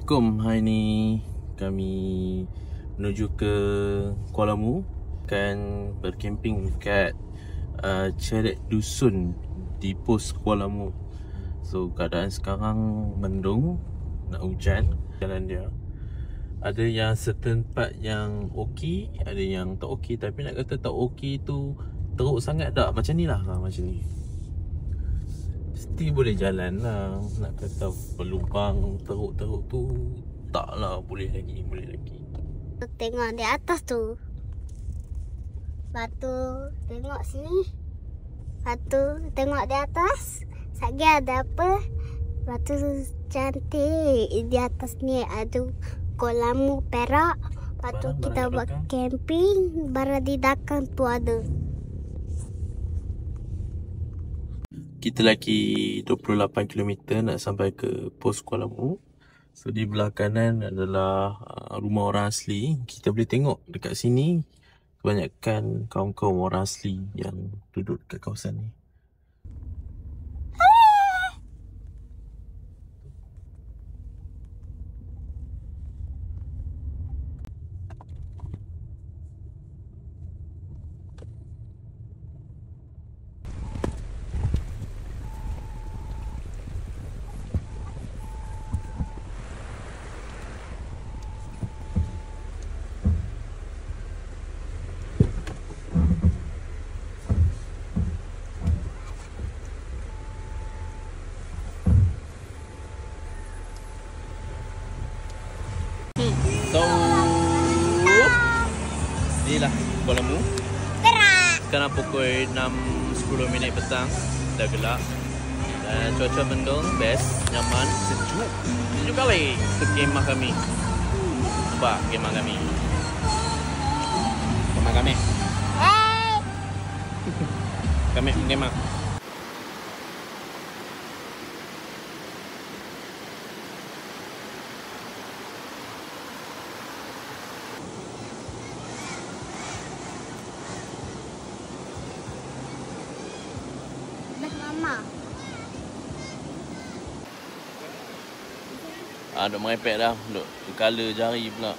Assalamualaikum. Hari ni kami menuju ke Kuala Mu, akan berkemping dekat Ceret Dusun di pos Kuala Mu. So keadaan sekarang mendung, nak hujan jalan dia. Ada yang certain part yang okey, ada yang tak okey. Tapi nak kata tak okey tu teruk sangat tak? Macam ni lah, macam ni. Mesti boleh jalan lah. Nak kata berlubang teruk-teruk tu tak lah, boleh lagi. Tengok di atas tu. Lepas tu tengok sini. Lepas tu tengok di atas. Sagi ada apa? Lepas tu cantik. Di atas ni ada Kuala Mu Perak. Lepas tu kita buat camping. Barang di belakang tu ada. Kita lagi 28 km nak sampai ke pos Kuala Mu. So di belah kanan adalah rumah orang asli. Kita boleh tengok dekat sini kebanyakan kaum-kaum orang asli yang duduk dekat kawasan ni. So, inilah Kuala Mu. Sekarang pukul 6.10 minit petang. Dah gelap. Dan cuaca mendung, best, nyaman, sejuk. Sejuk kali ke kemah kami. Nampak kemah kami. Kemah kami. Kami kemah. Mama. Duk merepek dah. Duk colour jari pula.